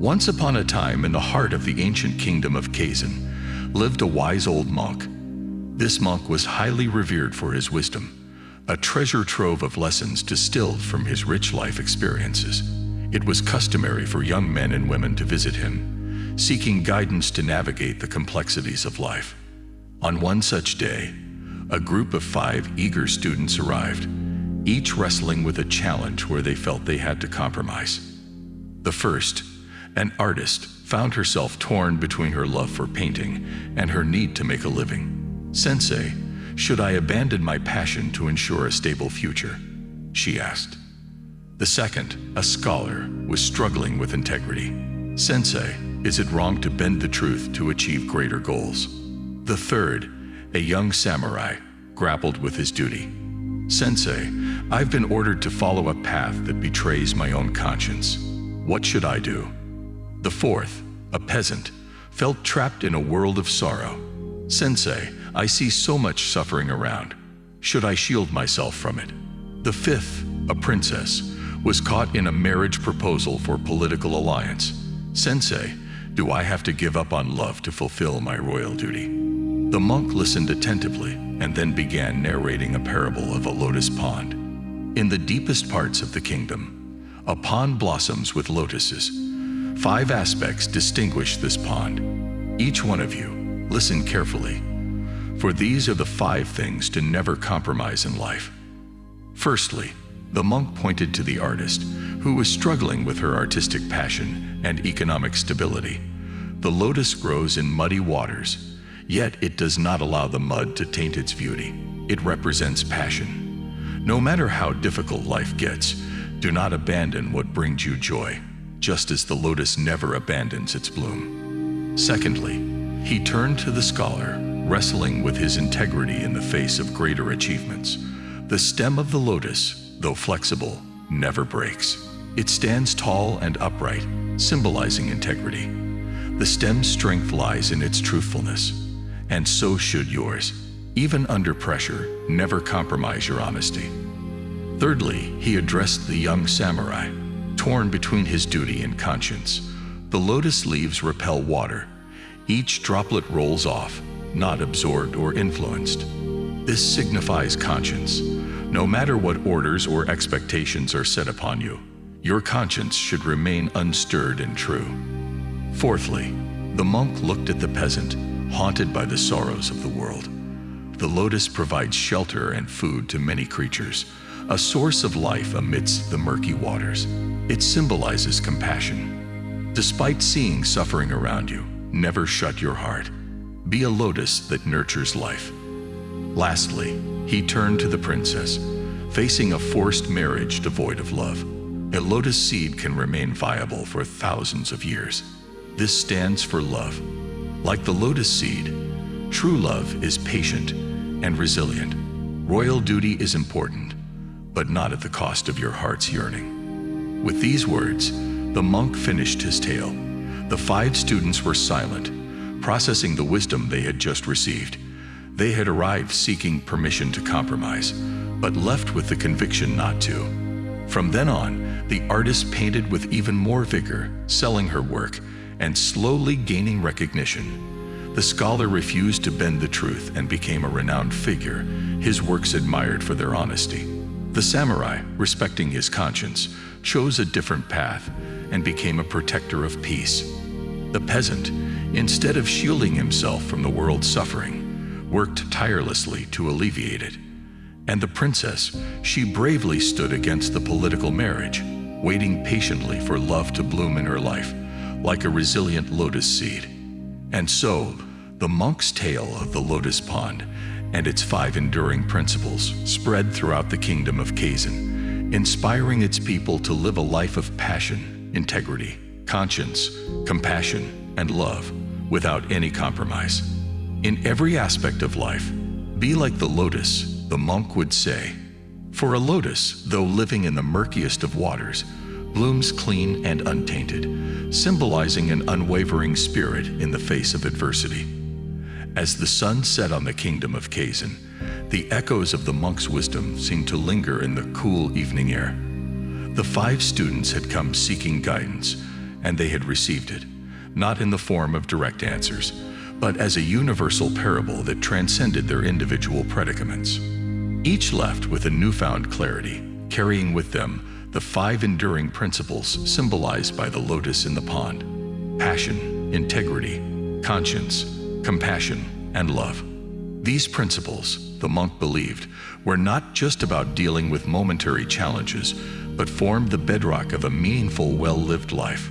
Once upon a time, in the heart of the ancient kingdom of Kazan, lived a wise old monk. This monk was highly revered for his wisdom, a treasure trove of lessons distilled from his rich life experiences. It was customary for young men and women to visit him, seeking guidance to navigate the complexities of life. On one such day, a group of 5 eager students arrived, each wrestling with a challenge where they felt they had to compromise. The first, an artist, found herself torn between her love for painting and her need to make a living. "Sensei, should I abandon my passion to ensure a stable future?" she asked. The second, a scholar, was struggling with integrity. "Sensei, is it wrong to bend the truth to achieve greater goals?" The third, a young samurai, grappled with his duty. "Sensei, I've been ordered to follow a path that betrays my own conscience. What should I do?" The fourth, a peasant, felt trapped in a world of sorrow. "Sensei, I see so much suffering around. Should I shield myself from it?" The fifth, a princess, was caught in a marriage proposal for political alliance. "Sensei, do I have to give up on love to fulfill my royal duty?" The monk listened attentively and then began narrating a parable of a lotus pond. In the deepest parts of the kingdom, a pond blossoms with lotuses. 5 aspects distinguish this pond. Each one of you, listen carefully, for these are the 5 things to never compromise in life. Firstly, the monk pointed to the artist, who was struggling with her artistic passion and economic stability. The lotus grows in muddy waters, yet it does not allow the mud to taint its beauty. It represents passion. No matter how difficult life gets, do not abandon what brings you joy, just as the lotus never abandons its bloom. Secondly, he turned to the scholar, wrestling with his integrity in the face of greater achievements. The stem of the lotus, though flexible, never breaks. It stands tall and upright, symbolizing integrity. The stem's strength lies in its truthfulness, and so should yours. Even under pressure, never compromise your honesty. Thirdly, he addressed the young samurai, torn between his duty and conscience. The lotus leaves repel water. Each droplet rolls off, not absorbed or influenced. This signifies conscience. No matter what orders or expectations are set upon you, your conscience should remain unstirred and true. Fourthly, the monk looked at the peasant, haunted by the sorrows of the world. The lotus provides shelter and food to many creatures, a source of life amidst the murky waters. It symbolizes compassion. Despite seeing suffering around you, never shut your heart. Be a lotus that nurtures life. Lastly, he turned to the princess, facing a forced marriage devoid of love. A lotus seed can remain viable for thousands of years. This stands for love. Like the lotus seed, true love is patient and resilient. Royal duty is important, but not at the cost of your heart's yearning. With these words, the monk finished his tale. The 5 students were silent, processing the wisdom they had just received. They had arrived seeking permission to compromise, but left with the conviction not to. From then on, the artist painted with even more vigor, selling her work and slowly gaining recognition. The scholar refused to bend the truth and became a renowned figure, his works admired for their honesty. The samurai, respecting his conscience, chose a different path and became a protector of peace. The peasant, instead of shielding himself from the world's suffering, worked tirelessly to alleviate it. And the princess, she bravely stood against the political marriage, waiting patiently for love to bloom in her life, like a resilient lotus seed. And so, the monk's tale of the lotus pond and its 5 enduring principles spread throughout the kingdom of Kazan, inspiring its people to live a life of passion, integrity, conscience, compassion, and love, without any compromise. In every aspect of life, be like the lotus, the monk would say. For a lotus, though living in the murkiest of waters, blooms clean and untainted, symbolizing an unwavering spirit in the face of adversity. As the sun set on the kingdom of Kazan, the echoes of the monk's wisdom seemed to linger in the cool evening air. The 5 students had come seeking guidance, and they had received it, not in the form of direct answers, but as a universal parable that transcended their individual predicaments. Each left with a newfound clarity, carrying with them the 5 enduring principles symbolized by the lotus in the pond: passion, integrity, conscience, compassion, and love. These principles, the monk believed, were not just about dealing with momentary challenges, but formed the bedrock of a meaningful, well-lived life.